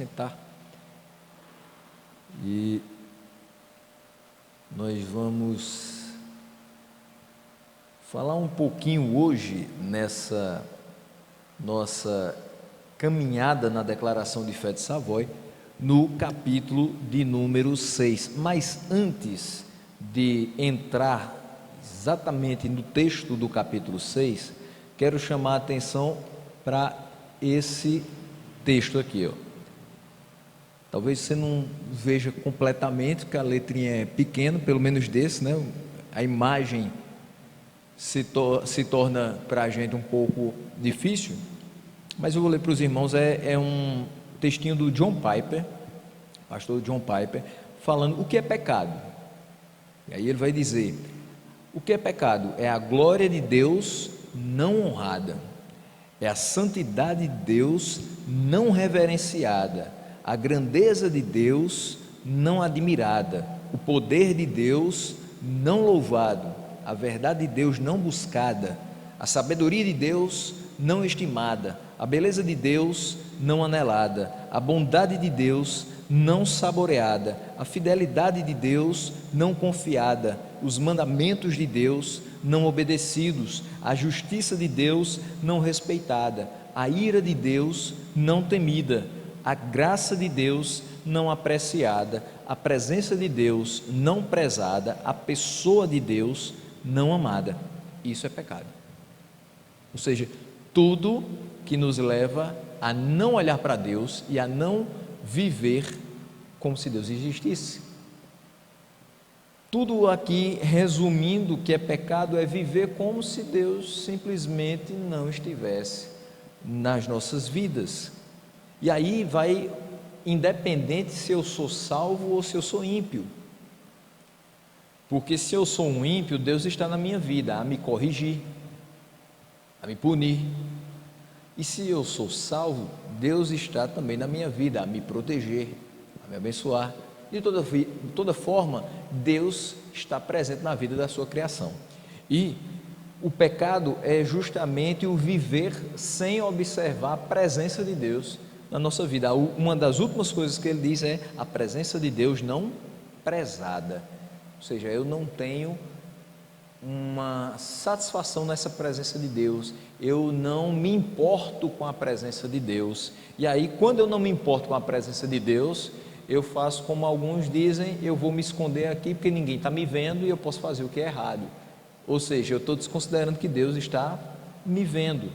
sentar. E nós vamos falar um pouquinho hoje nessa nossa caminhada na declaração de fé de Savoy, no capítulo de número 6. Mas antes de entrar exatamente no texto do capítulo 6, quero chamar a atenção para esse texto aqui, ó. Talvez você não veja completamente, porque a letrinha é pequena, pelo menos desse, né? A imagem se torna para a gente um pouco difícil, mas eu vou ler para os irmãos. É um textinho do John Piper, pastor John Piper, falando o que é pecado. E aí ele vai dizer: o que é pecado? É a glória de Deus não honrada, é a santidade de Deus não reverenciada, a grandeza de Deus não admirada, o poder de Deus não louvado, a verdade de Deus não buscada, a sabedoria de Deus não estimada, a beleza de Deus não anelada, a bondade de Deus não saboreada, a fidelidade de Deus não confiada, os mandamentos de Deus não obedecidos, a justiça de Deus não respeitada, a ira de Deus não temida, a graça de Deus não apreciada, a presença de Deus não prezada, a pessoa de Deus não amada. Isso é pecado. Ou seja, tudo que nos leva a não olhar para Deus e a não viver como se Deus existisse. Tudo aqui, resumindo, o que é pecado é viver como se Deus simplesmente não estivesse nas nossas vidas. E aí vai, independente se eu sou salvo ou se eu sou ímpio, porque se eu sou um ímpio, Deus está na minha vida a me corrigir, a me punir. E se eu sou salvo, Deus está também na minha vida a me proteger, a me abençoar. De toda forma, Deus está presente na vida da sua criação. E o pecado é justamente o viver sem observar a presença de Deus na nossa vida. Uma das últimas coisas que ele diz é a presença de Deus não prezada. Ou seja, eu não tenho uma satisfação nessa presença de Deus, eu não me importo com a presença de Deus. E aí, quando eu não me importo com a presença de Deus, eu faço como alguns dizem: eu vou me esconder aqui porque ninguém está me vendo e eu posso fazer o que é errado. Ou seja, eu estou desconsiderando que Deus está me vendo,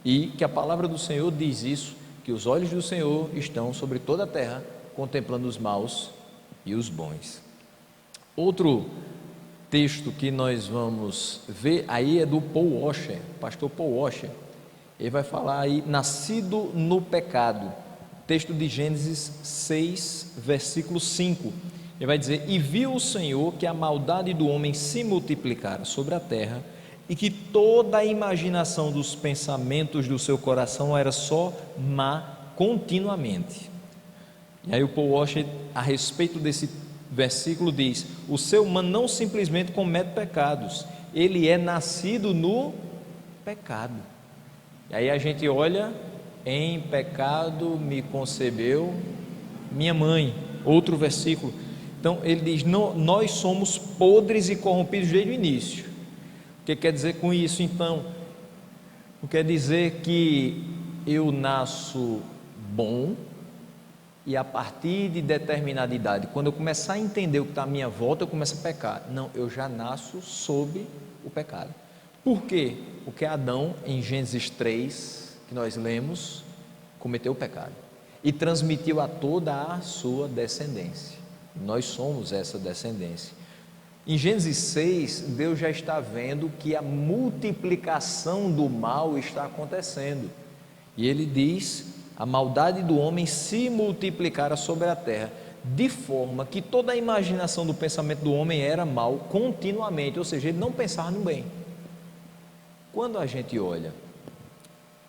e que a palavra do Senhor diz isso, que os olhos do Senhor estão sobre toda a terra, contemplando os maus e os bons. Outro texto que nós vamos ver aí é do Paul Washer, pastor Paul Washer. Ele vai falar aí, nascido no pecado, texto de Gênesis 6, versículo 5. Ele vai dizer: e viu o Senhor que a maldade do homem se multiplicara sobre a terra, e que toda a imaginação dos pensamentos do seu coração era só má continuamente. E aí o Paul Washer, a respeito desse versículo, diz: o ser humano não simplesmente comete pecados, ele é nascido no pecado. E aí a gente olha: em pecado me concebeu minha mãe. Outro versículo. Então ele diz: nós somos podres e corrompidos desde o início. O que quer dizer com isso então? Não quer dizer que eu nasço bom e a partir de determinada idade, quando eu começar a entender o que está à minha volta, eu começo a pecar. Não, eu já nasço sob o pecado. Por quê? Porque Adão, em Gênesis 3, que nós lemos, cometeu o pecado e transmitiu a toda a sua descendência. Nós somos essa descendência. Em Gênesis 6, Deus já está vendo que a multiplicação do mal está acontecendo, e ele diz: a maldade do homem se multiplicara sobre a terra, de forma que toda a imaginação do pensamento do homem era mal continuamente, ou seja, ele não pensava no bem. Quando a gente olha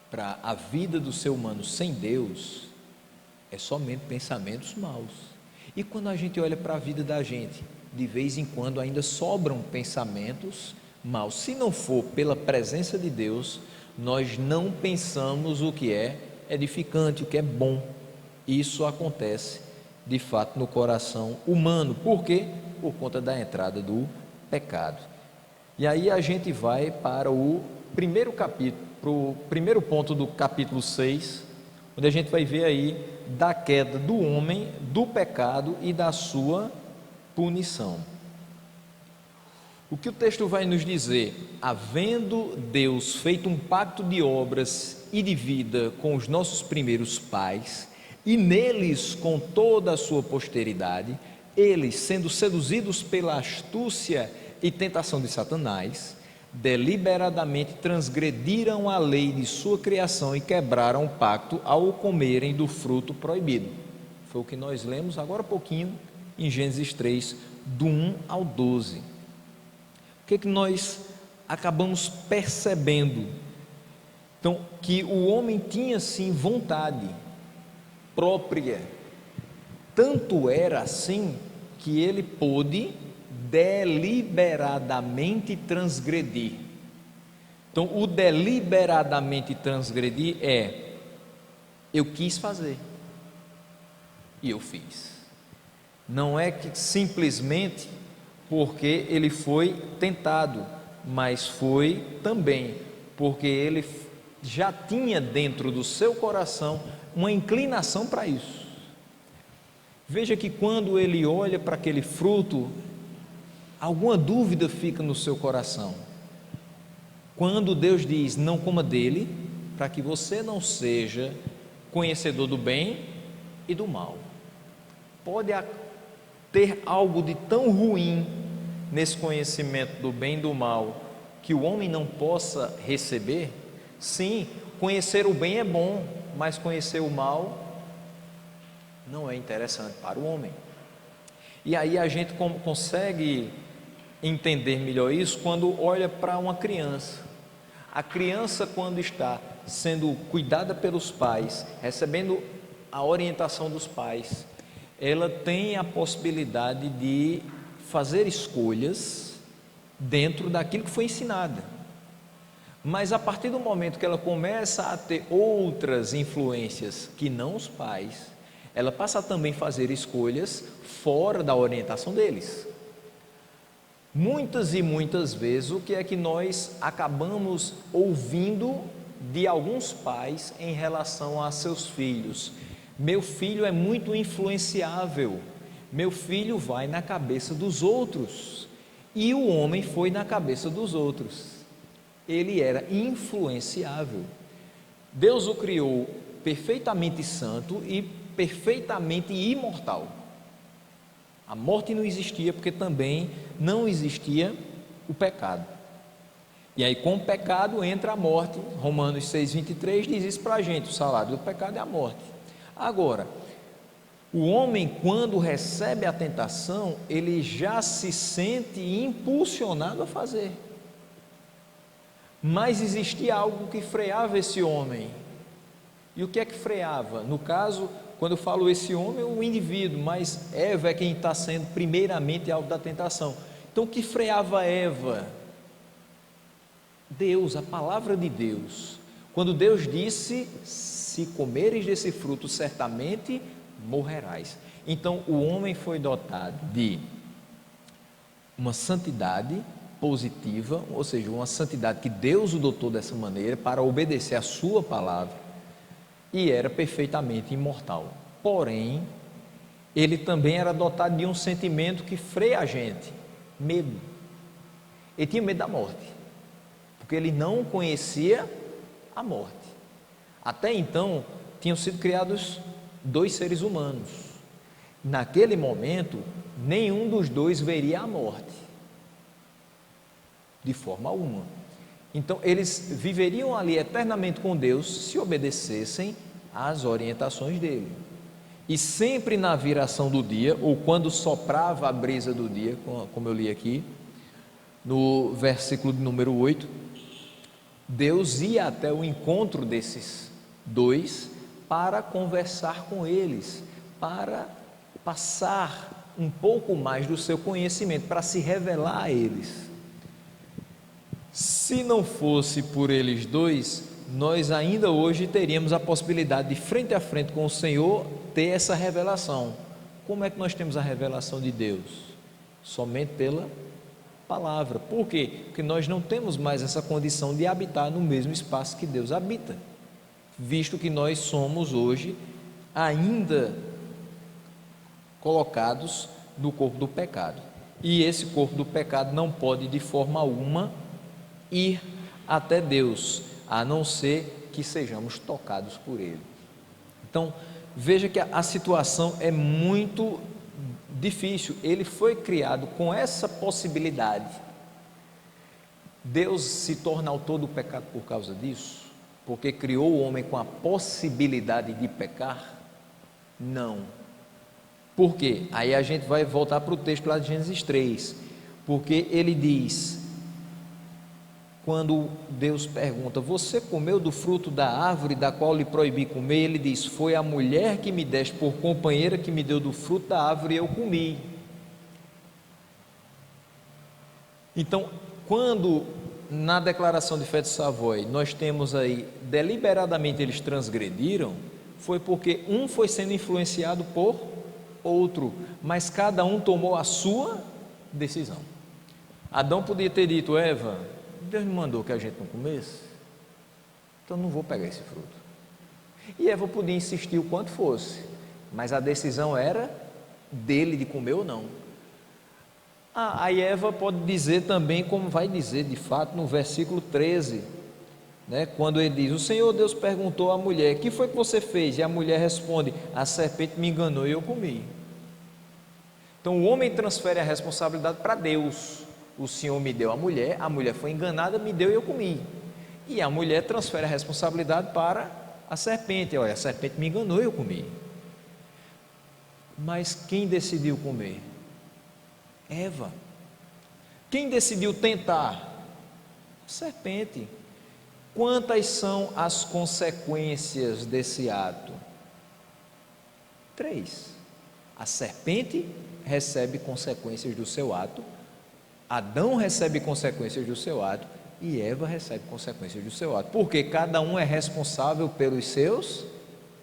para a vida do ser humano sem Deus, é somente pensamentos maus. E quando a gente olha para a vida da gente, de vez em quando ainda sobram pensamentos maus. Se não for pela presença de Deus, nós não pensamos o que é edificante, o que é bom. Isso acontece de fato no coração humano. Por quê? Por conta da entrada do pecado. E aí a gente vai para o primeiro capítulo, para o primeiro ponto do capítulo 6, onde a gente vai ver aí da queda do homem, do pecado e da sua punição. O que o texto vai nos dizer? Havendo Deus feito um pacto de obras e de vida com os nossos primeiros pais, e neles com toda a sua posteridade, eles, sendo seduzidos pela astúcia e tentação de Satanás, deliberadamente transgrediram a lei de sua criação e quebraram o pacto ao comerem do fruto proibido. Foi o que nós lemos agora há pouquinho em Gênesis 3, do 1 ao 12. O que nós acabamos percebendo? Então, que o homem tinha sim vontade própria, tanto era assim que ele pôde deliberadamente transgredir. Então, o deliberadamente transgredir é: eu quis fazer e eu fiz. Não é que simplesmente porque ele foi tentado, mas foi também porque ele já tinha dentro do seu coração uma inclinação para isso. Veja que quando ele olha para aquele fruto, alguma dúvida fica no seu coração. Quando Deus diz: não coma dele, para que você não seja conhecedor do bem e do mal. Pode ter algo de tão ruim nesse conhecimento do bem e do mal que o homem não possa receber? Sim, conhecer o bem é bom, mas conhecer o mal não é interessante para o homem. E aí a gente consegue entender melhor isso quando olha para uma criança. A criança, quando está sendo cuidada pelos pais, recebendo a orientação dos pais, ela tem a possibilidade de fazer escolhas dentro daquilo que foi ensinada. Mas a partir do momento que ela começa a ter outras influências que não os pais, ela passa a também fazer escolhas fora da orientação deles. Muitas e muitas vezes, o que é que nós acabamos ouvindo de alguns pais em relação a seus filhos? Meu filho é muito influenciável, meu filho vai na cabeça dos outros. E o homem foi na cabeça dos outros, ele era influenciável. Deus o criou perfeitamente santo e perfeitamente imortal. A morte não existia, porque também não existia o pecado. E aí, com o pecado entra a morte. Romanos 6,23 diz isso para a gente: o salário do pecado é a morte. Agora, o homem, quando recebe a tentação, ele já se sente impulsionado a fazer. Mas existia algo que freava esse homem. E o que é que freava? No caso, quando eu falo esse homem, é o indivíduo, mas Eva é quem está sendo primeiramente alvo da tentação. Então, o que freava Eva? Deus, a palavra de Deus. Quando Deus disse: se comeres desse fruto, certamente morrerás. Então, o homem foi dotado de uma santidade positiva, ou seja, uma santidade que Deus o dotou dessa maneira para obedecer a sua palavra, e era perfeitamente imortal. Porém, ele também era dotado de um sentimento que freia a gente: medo. Ele tinha medo da morte, porque ele não conhecia a morte. Até então, tinham sido criados dois seres humanos. Naquele momento, nenhum dos dois veria a morte, de forma alguma. Então, eles viveriam ali eternamente com Deus, se obedecessem às orientações dele. E sempre na viração do dia, ou quando soprava a brisa do dia, como eu li aqui, no versículo de número 8, Deus ia até o encontro desses dois para conversar com eles, para passar um pouco mais do seu conhecimento, para se revelar a eles. Se não fosse por eles dois, nós ainda hoje teríamos a possibilidade de frente a frente com o Senhor ter essa revelação. Como é que nós temos a revelação de Deus? Somente pela palavra. Por quê? Porque nós não temos mais essa condição de habitar no mesmo espaço que Deus habita, visto que nós somos hoje ainda colocados no corpo do pecado, e esse corpo do pecado não pode de forma alguma ir até Deus, a não ser que sejamos tocados por Ele. Então veja que a situação é muito difícil. Ele foi criado com essa possibilidade. Deus se torna autor do pecado por causa disso? Porque criou o homem com a possibilidade de pecar? Não. Por quê? Aí a gente vai voltar para o texto lá de Gênesis 3, porque ele diz, quando Deus pergunta: você comeu do fruto da árvore da qual lhe proibi comer? Ele diz: foi a mulher que me deste por companheira que me deu do fruto da árvore e eu comi. Então, quando na declaração de fé de Savoy nós temos aí, deliberadamente eles transgrediram, foi porque um foi sendo influenciado por outro, mas cada um tomou a sua decisão. Adão podia ter dito: Eva, Deus me mandou que a gente não comesse, então não vou pegar esse fruto. E Eva podia insistir o quanto fosse, mas a decisão era dele de comer ou não. Aí Eva pode dizer também, como vai dizer de fato no versículo 13, né, quando ele diz: o Senhor Deus perguntou à mulher: que foi que você fez? E a mulher responde: a serpente me enganou e eu comi. Então o homem transfere a responsabilidade para Deus. O Senhor me deu a mulher foi enganada, me deu e eu comi. E a mulher transfere a responsabilidade para a serpente: olha, a serpente me enganou e eu comi. Mas quem decidiu comer? Eva. Quem decidiu tentar? A serpente. Quantas são as consequências desse ato? 3. A serpente recebe consequências do seu ato, Adão recebe consequências do seu ato e Eva recebe consequências do seu ato, porque cada um é responsável pelos seus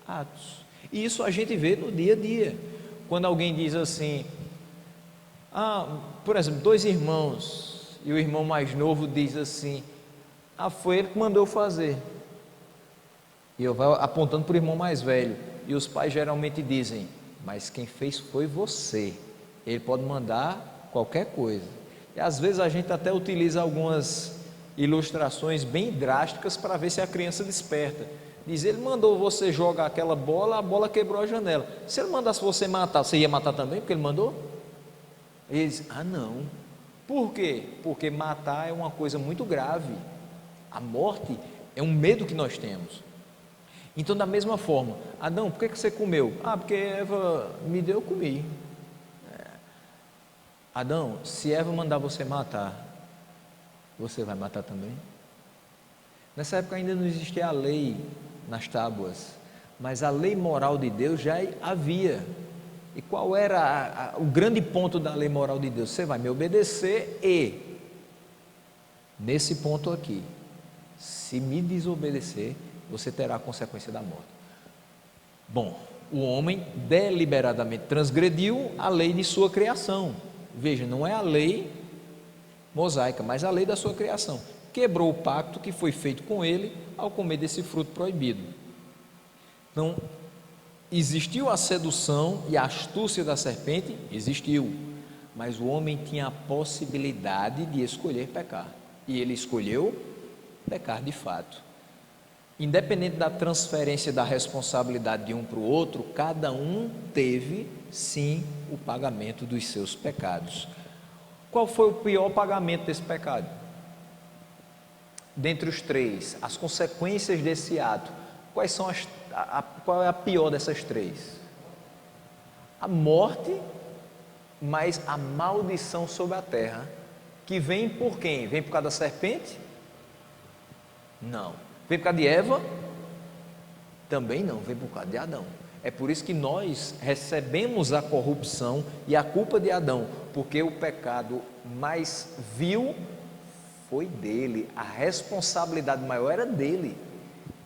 atos. E isso a gente vê no dia a dia. Quando alguém diz assim, por exemplo, 2 irmãos, e o irmão mais novo diz assim: foi ele que mandou fazer. E eu vou apontando para o irmão mais velho, e os pais geralmente dizem: mas quem fez foi você, ele pode mandar qualquer coisa. E às vezes a gente até utiliza algumas ilustrações bem drásticas para ver se a criança desperta. Diz: ele mandou você jogar aquela bola, a bola quebrou a janela. Se ele mandasse você matar, você ia matar também porque ele mandou? Ele diz: não. Por quê? Porque matar é uma coisa muito grave. A morte é um medo que nós temos. Então, da mesma forma, Adão, por que você comeu? Porque Eva me deu, eu comi. Adão, se Eva mandar você matar, você vai matar também? Nessa época ainda não existia a lei nas tábuas, mas a lei moral de Deus já havia. E qual era o grande ponto da lei moral de Deus? Você vai me obedecer e, nesse ponto aqui, se me desobedecer, você terá a consequência da morte. Bom, o homem deliberadamente transgrediu a lei de sua criação. Veja, não é a lei mosaica, mas a lei da sua criação. Quebrou o pacto que foi feito com ele ao comer desse fruto proibido. Então, existiu a sedução e a astúcia da serpente? Existiu. Mas o homem tinha a possibilidade de escolher pecar. E ele escolheu pecar de fato. Independente da transferência da responsabilidade de um para o outro, cada um teve, sim, o pagamento dos seus pecados. Qual foi o pior pagamento desse pecado? Dentre os 3, as consequências desse ato, quais são qual é a pior dessas 3? A morte, mas a maldição sobre a terra, que vem por quem? Vem por causa da serpente? Não. Vem por causa de Eva? Também não, vem por causa de Adão. É por isso que nós recebemos a corrupção e a culpa de Adão, porque o pecado mais vil foi dele, a responsabilidade maior era dele.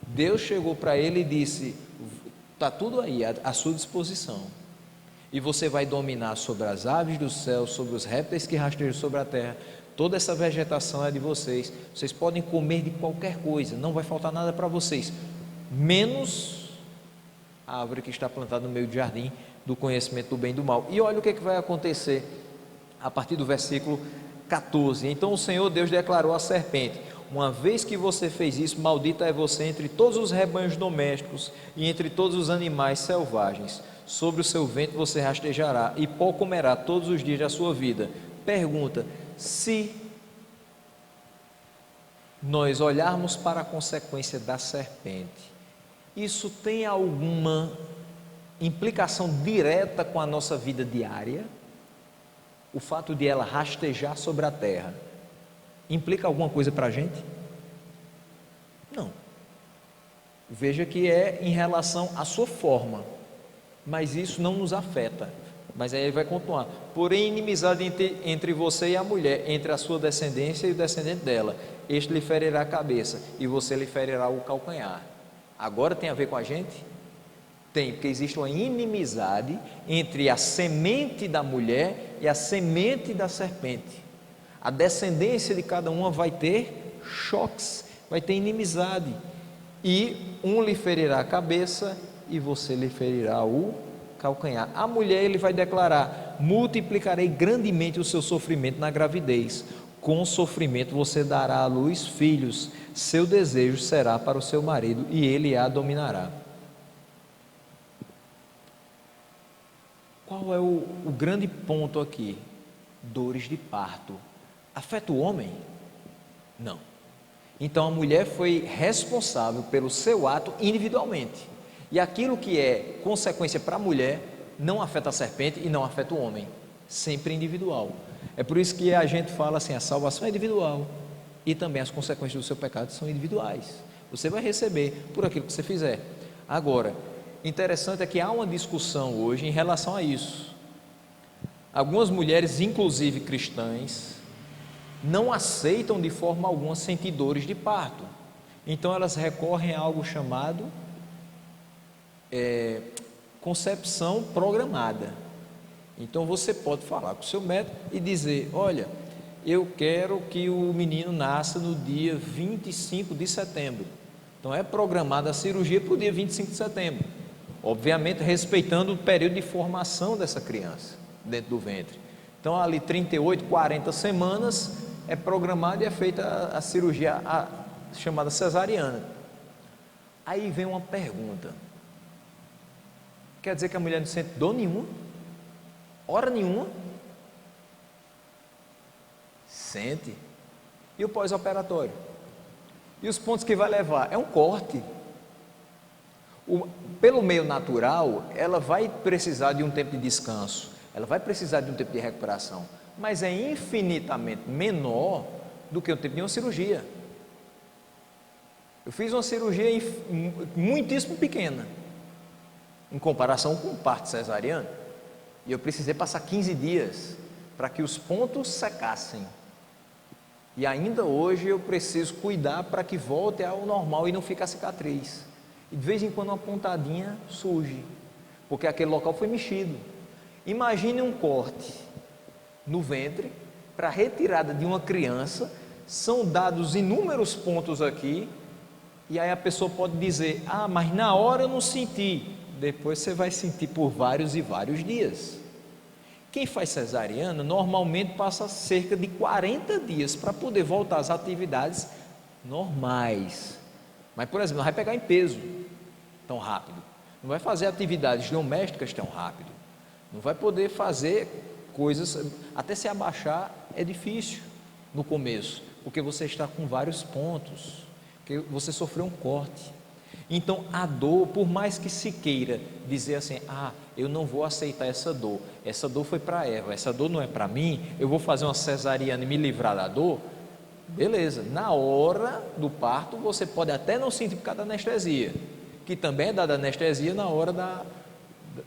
Deus chegou para ele e disse: está tudo aí à sua disposição, e você vai dominar sobre as aves do céu, sobre os répteis que rastejam sobre a terra, toda essa vegetação é de vocês, vocês podem comer de qualquer coisa, não vai faltar nada para vocês, menos a árvore que está plantada no meio do jardim, do conhecimento do bem e do mal. E olha o que vai acontecer a partir do versículo 14. Então o Senhor Deus declarou à serpente: uma vez que você fez isso, maldita é você entre todos os rebanhos domésticos e entre todos os animais selvagens. Sobre o seu ventre você rastejará e pó comerá todos os dias da sua vida. Pergunta: se nós olharmos para a consequência da serpente, isso tem alguma implicação direta com a nossa vida diária? O fato de ela rastejar sobre a terra implica alguma coisa para a gente? Não. Veja que é em relação à sua forma, mas isso não nos afeta. Mas aí ele vai continuar: porém inimizade entre você e a mulher, entre a sua descendência e o descendente dela, este lhe ferirá a cabeça e você lhe ferirá o calcanhar. Agora tem a ver com a gente? Tem, porque existe uma inimizade entre a semente da mulher e a semente da serpente. A descendência de cada uma vai ter choques, vai ter inimizade, e um lhe ferirá a cabeça e você lhe ferirá o calcanhar. A mulher, ele vai declarar: multiplicarei grandemente o seu sofrimento na gravidez, com sofrimento você dará à luz filhos, seu desejo será para o seu marido e ele a dominará. Qual é o grande ponto aqui? Dores de parto. Afeta o homem? Não. Então a mulher foi responsável pelo seu ato individualmente, e aquilo que é consequência para a mulher não afeta a serpente e não afeta o homem, sempre individual. É por isso que a gente fala assim: a salvação é individual e também as consequências do seu pecado são individuais. Você vai receber por aquilo que você fizer. Agora, interessante é que há uma discussão hoje em relação a isso. Algumas mulheres, inclusive cristãs, não aceitam de forma alguma sentir dores de parto, então elas recorrem a algo chamado concepção programada. Então você pode falar com o seu médico e dizer: olha, eu quero que o menino nasça no dia 25 de setembro, então é programada a cirurgia para o dia 25 de setembro, obviamente respeitando o período de formação dessa criança dentro do ventre. Então ali 38, 40 semanas é programada e é feita a cirurgia chamada cesariana. Aí vem uma pergunta: quer dizer que a mulher não sente dor nenhuma? Hora nenhuma? Sente. E o pós-operatório? E os pontos que vai levar? É um corte. Pelo meio natural, ela vai precisar de um tempo de descanso, ela vai precisar de um tempo de recuperação, mas é infinitamente menor do que o tempo de uma cirurgia. Eu fiz uma cirurgia muitíssimo pequena, em comparação com um parto cesariano, e eu precisei passar 15 dias para que os pontos secassem, e ainda hoje eu preciso cuidar para que volte ao normal e não fique a cicatriz, e de vez em quando uma pontadinha surge, porque aquele local foi mexido. Imagine um corte no ventre para retirada de uma criança, são dados inúmeros pontos aqui, e aí a pessoa pode dizer: ah, mas na hora eu não senti. Depois você vai sentir por vários e vários dias. Quem faz cesariana normalmente passa cerca de 40 dias para poder voltar às atividades normais. Mas, por exemplo, não vai pegar em peso tão rápido, não vai fazer atividades domésticas tão rápido, não vai poder fazer coisas, até se abaixar é difícil no começo, porque você está com vários pontos, porque você sofreu um corte. Então a dor, por mais que se queira dizer assim: ah, eu não vou aceitar essa dor foi para Eva, essa dor não é para mim, eu vou fazer uma cesariana e me livrar da dor, beleza, na hora do parto você pode até não sentir por causa da anestesia, que também é dada anestesia na hora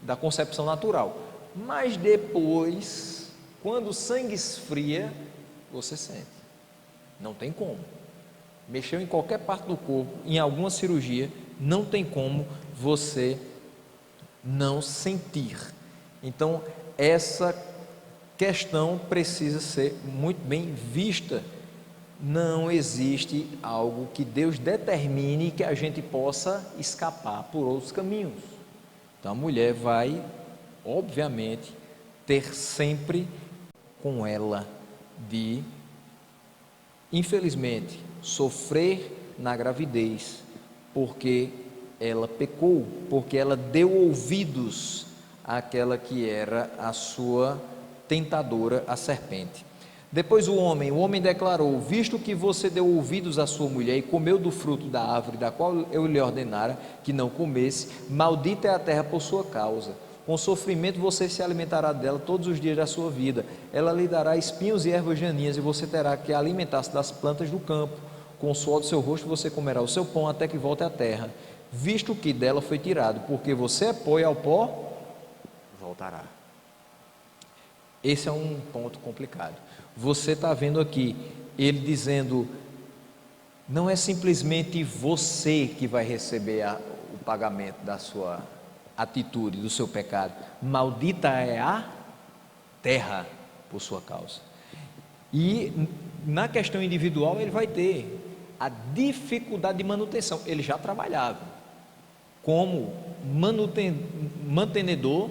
da concepção natural, mas depois, quando o sangue esfria, você sente, não tem como. mexeu em qualquer parte do corpo, em alguma cirurgia, não tem como você não sentir. Então, essa questão precisa ser muito bem vista. Não existe algo que Deus determine que a gente possa escapar por outros caminhos. Então, a mulher vai, obviamente, ter sempre com ela de, infelizmente, sofrer na gravidez, porque ela pecou, porque ela deu ouvidos àquela que era a sua tentadora, a serpente. Depois o homem declarou: visto que você deu ouvidos à sua mulher e comeu do fruto da árvore da qual eu lhe ordenara que não comesse, maldita é a terra por sua causa. Com sofrimento você se alimentará dela todos os dias da sua vida. Ela lhe dará espinhos e ervas daninhas, e você terá que alimentar-se das plantas do campo. Com o suor do seu rosto você comerá o seu pão até que volte à terra, visto que dela foi tirado, porque você é pó e ao pó voltará. Esse é um ponto complicado. Você está vendo aqui ele dizendo: não é simplesmente você que vai receber o pagamento da sua atitude, do seu pecado. Maldita é a terra por sua causa. E na questão individual ele vai ter a dificuldade de manutenção. Ele já trabalhava como mantenedor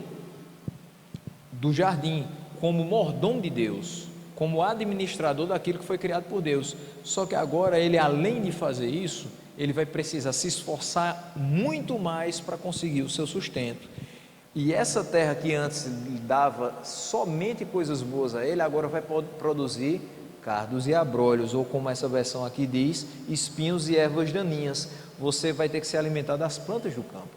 do jardim, como mordomo de Deus, como administrador daquilo que foi criado por Deus. Só que agora ele, além de fazer isso, ele vai precisar se esforçar muito mais para conseguir o seu sustento. E essa terra que antes lhe dava somente coisas boas a ele, agora vai produzir cardos e abrolhos, ou como essa versão aqui diz, espinhos e ervas daninhas. Você vai ter que se alimentar das plantas do campo.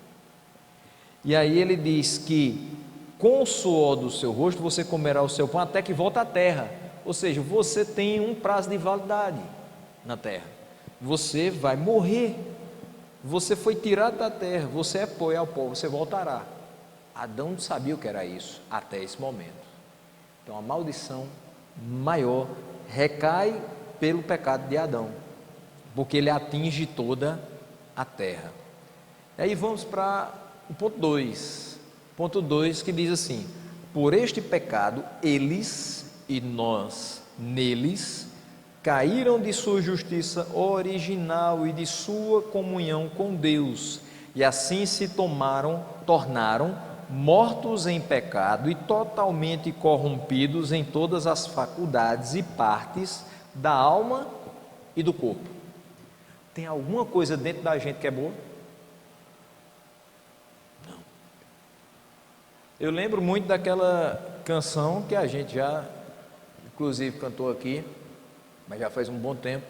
E aí ele diz que com o suor do seu rosto você comerá o seu pão até que volte à terra. Ou seja, você tem um prazo de validade na terra. Você vai morrer. Você foi tirado da terra, você é pó e ao pó você voltará. Adão não sabia o que era isso até esse momento. Então a maldição maior recai pelo pecado de Adão, porque ele atinge toda a terra. E aí vamos para o ponto 2. Ponto 2 que diz assim: por este pecado eles e nós neles caíram de sua justiça original e de sua comunhão com Deus, e assim se tornaram mortos em pecado e totalmente corrompidos em todas as faculdades e partes da alma e do corpo. Tem alguma coisa dentro da gente que é boa? Não. Eu lembro muito daquela canção que a gente já, inclusive, cantou aqui, mas já faz um bom tempo.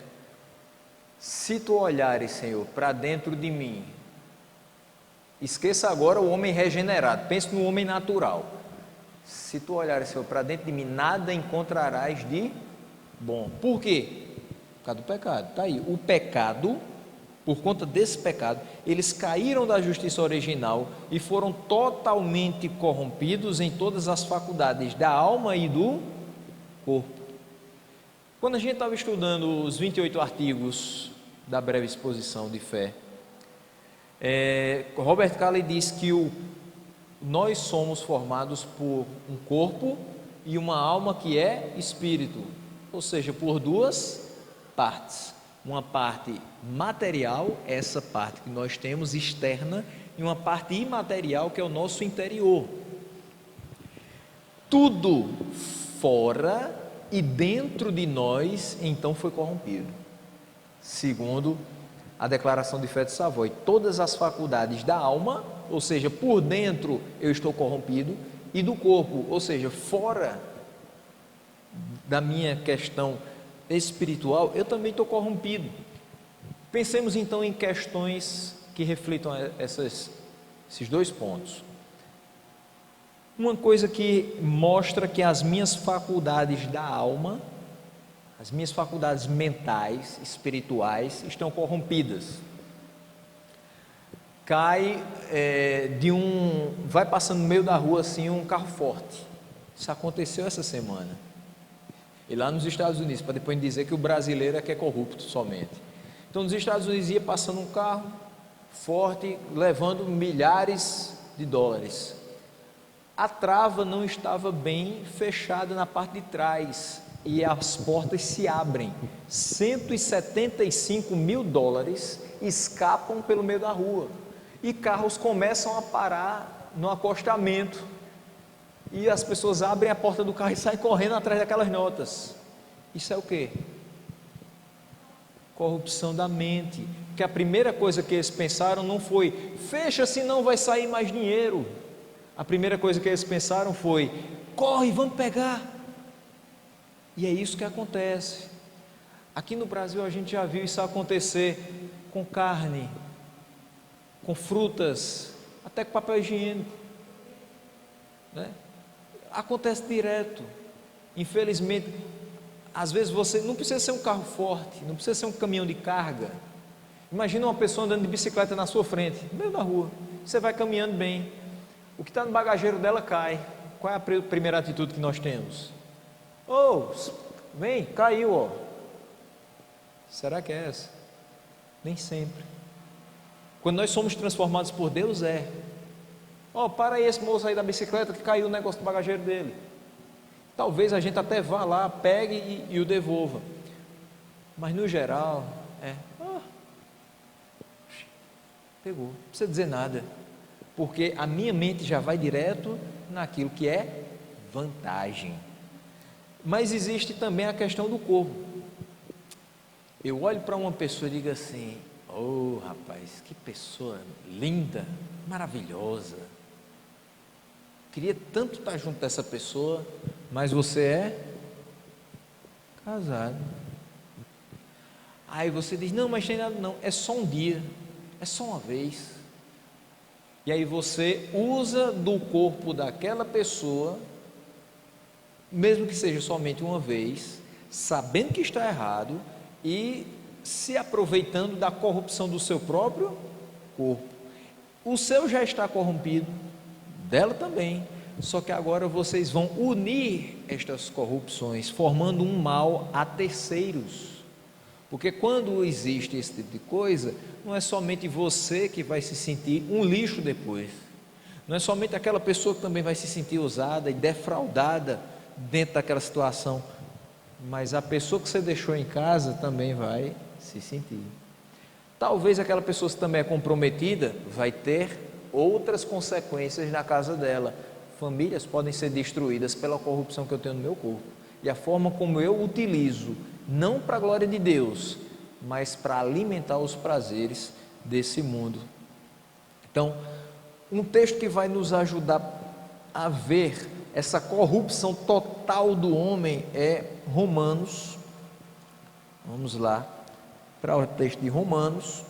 Se tu olhares, Senhor, para dentro de mim, esqueça agora o homem regenerado, pense no homem natural. Se tu olhares, Senhor, para dentro de mim, nada encontrarás de bom. Por quê? Por causa do pecado. Está aí, o pecado, por conta desse pecado, eles caíram da justiça original e foram totalmente corrompidos em todas as faculdades da alma e do corpo. Quando a gente estava estudando os 28 artigos da breve exposição de fé, Robert Calley diz que nós somos formados por um corpo e uma alma que é espírito, ou seja, por duas partes. Uma parte material, essa parte que nós temos externa, e uma parte imaterial, que é o nosso interior. Tudo fora e dentro de nós então foi corrompido, segundo a declaração de fé de Savoy. Todas as faculdades da alma, ou seja, por dentro eu estou corrompido, e do corpo, ou seja, fora da minha questão espiritual, eu também estou corrompido. Pensemos então em questões que reflitam esses dois pontos. Uma coisa que mostra que as minhas faculdades da alma, as minhas faculdades mentais, espirituais, estão corrompidas. Vai passando no meio da rua assim um carro forte. Isso aconteceu essa semana. E lá nos Estados Unidos, para depois dizer que o brasileiro é que é corrupto somente. Então, nos Estados Unidos ia passando um carro forte, levando milhares de dólares. A trava não estava bem fechada na parte de trás e as portas se abrem. 175 mil dólares escapam pelo meio da rua e carros começam a parar no acostamento e as pessoas abrem a porta do carro e saem correndo atrás daquelas notas. Isso é o quê? Corrupção da mente. Porque a primeira coisa que eles pensaram não foi: fecha, senão vai sair mais dinheiro. A primeira coisa que eles pensaram foi: corre, vamos pegar. E é isso que acontece. Aqui no Brasil a gente já viu isso acontecer com carne, com frutas, até com papel higiênico, né? Acontece direto. Infelizmente, às vezes você não precisa ser um carro forte, não precisa ser um caminhão de carga. Imagina uma pessoa andando de bicicleta na sua frente, no meio da rua. Você vai caminhando bem, o que está no bagageiro dela cai. Qual é a primeira atitude que nós temos? Vem, caiu, ó. Será que é essa? Nem sempre. Quando nós somos transformados por Deus, para aí esse moço aí da bicicleta que caiu o negócio do bagageiro dele. Talvez a gente até vá lá, pegue e o devolva. Mas no geral, pegou, não precisa dizer nada. Porque a minha mente já vai direto naquilo que é vantagem. Mas existe também a questão do corpo. Eu olho para uma pessoa e digo assim: rapaz, que pessoa linda, maravilhosa. Queria tanto estar junto dessa pessoa, mas você é casado. Aí você diz: não, mas tem nada não, é só um dia, é só uma vez. E aí você usa do corpo daquela pessoa, mesmo que seja somente uma vez, sabendo que está errado e se aproveitando da corrupção do seu próprio corpo. O seu já está corrompido, dela também, só que agora vocês vão unir estas corrupções, formando um mal a terceiros. Porque quando existe esse tipo de coisa, não é somente você que vai se sentir um lixo depois, não é somente aquela pessoa que também vai se sentir usada e defraudada dentro daquela situação, mas a pessoa que você deixou em casa também vai se sentir. Talvez aquela pessoa que também é comprometida vai ter outras consequências na casa dela. Famílias podem ser destruídas pela corrupção que eu tenho no meu corpo, e a forma como eu utilizo, não para a glória de Deus, mas para alimentar os prazeres desse mundo. Então, um texto que vai nos ajudar a ver essa corrupção total do homem é Romanos. Vamos lá para o texto de Romanos,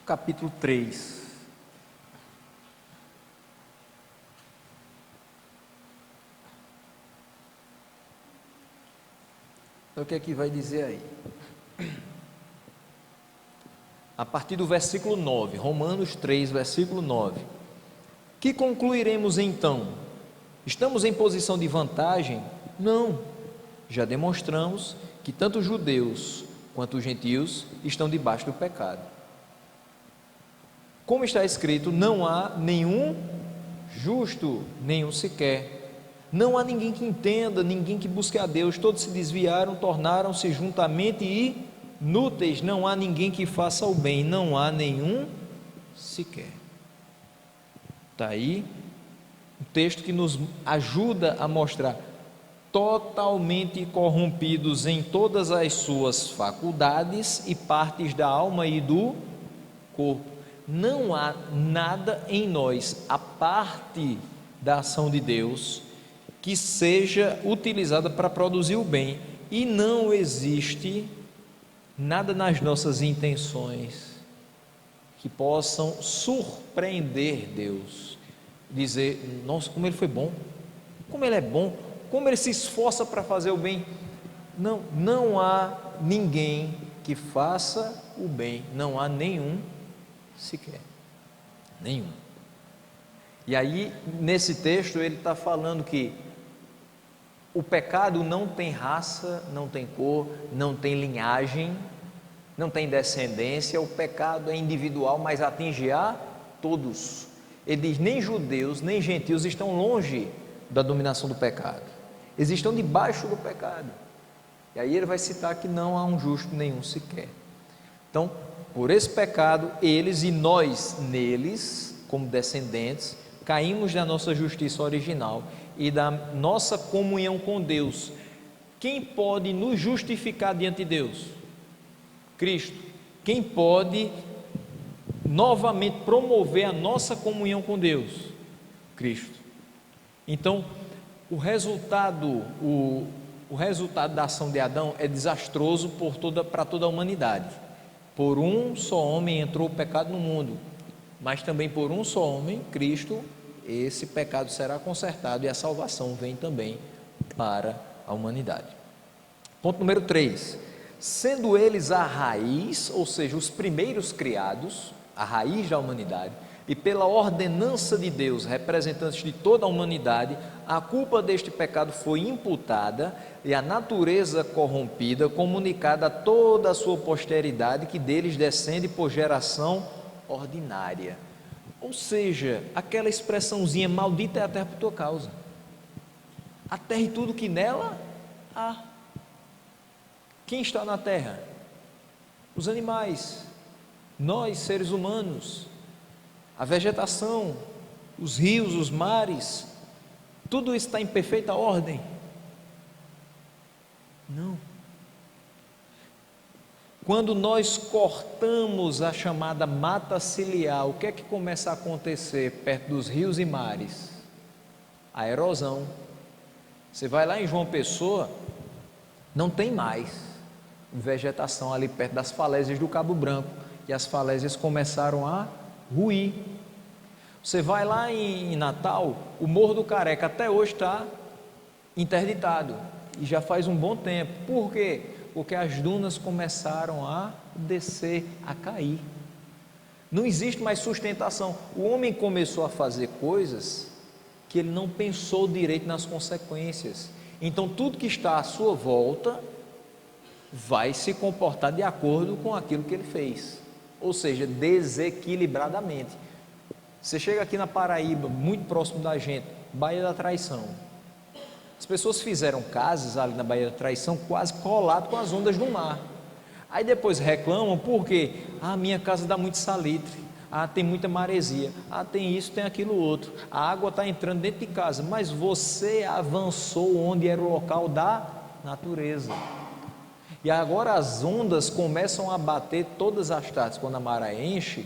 capítulo 3. O que é que vai dizer aí? A partir do versículo 9, Romanos 3, versículo 9. Que concluiremos então? Estamos em posição de vantagem? Não. Já demonstramos que tanto os judeus quanto os gentios estão debaixo do pecado. Como está escrito, não há nenhum justo, nenhum sequer. Não há ninguém que entenda, ninguém que busque a Deus. Todos se desviaram, tornaram-se juntamente inúteis. Não há ninguém que faça o bem, não há nenhum sequer. Está aí um texto que nos ajuda a mostrar: totalmente corrompidos em todas as suas faculdades e partes da alma e do corpo. Não há nada em nós, a parte da ação de Deus, que seja utilizada para produzir o bem, e não existe nada nas nossas intenções que possam surpreender Deus, dizer: nossa, como ele foi bom, como ele é bom, como ele se esforça para fazer o bem. Não há ninguém que faça o bem, não há nenhum sequer, nenhum. E aí nesse texto ele está falando que O pecado não tem raça, não tem cor, não tem linhagem, não tem descendência. O pecado é individual, mas atinge a todos. Ele diz: nem judeus, nem gentios estão longe da dominação do pecado. Eles estão debaixo do pecado. E aí ele vai citar que não há um justo nenhum sequer. Então, por esse pecado, eles e nós neles, como descendentes, caímos da nossa justiça original e da nossa comunhão com Deus. Quem pode nos justificar diante de Deus? Cristo. Quem pode novamente promover a nossa comunhão com Deus? Cristo. Então, o resultado da ação de Adão é desastroso para toda a humanidade. Por um só homem entrou o pecado no mundo, mas também por um só homem, Cristo, esse pecado será consertado e a salvação vem também para a humanidade. Ponto número 3, sendo eles a raiz, ou seja, os primeiros criados, a raiz da humanidade, e pela ordenança de Deus, representantes de toda a humanidade, a culpa deste pecado foi imputada e a natureza corrompida comunicada a toda a sua posteridade, que deles descende por geração ordinária. Ou seja, aquela expressãozinha: maldita é a terra por tua causa. A terra e tudo que nela há. Quem está na terra? Os animais, nós seres humanos, a vegetação, os rios, os mares, tudo isso está em perfeita ordem? Não. Quando nós cortamos a chamada mata ciliar, o que é que começa a acontecer perto dos rios e mares? A erosão. Você vai lá em João Pessoa, não tem mais vegetação ali perto das falésias do Cabo Branco, e as falésias começaram a ruir. Você vai lá em Natal, o Morro do Careca até hoje está interditado, e já faz um bom tempo. Por quê? Porque as dunas começaram a descer, a cair. Não existe mais sustentação. O homem começou a fazer coisas que ele não pensou direito nas consequências. Então tudo que está à sua volta vai se comportar de acordo com aquilo que ele fez, ou seja, desequilibradamente. Você chega aqui na Paraíba, muito próximo da gente, Baía da Traição. As pessoas fizeram casas ali na Baía da Traição quase colado com as ondas do mar. Aí depois reclamam porque minha casa dá muito salitre, tem muita maresia, tem isso, tem aquilo outro, a água está entrando dentro de casa, mas você avançou onde era o local da natureza. E agora as ondas começam a bater todas as tardes, quando a maré enche,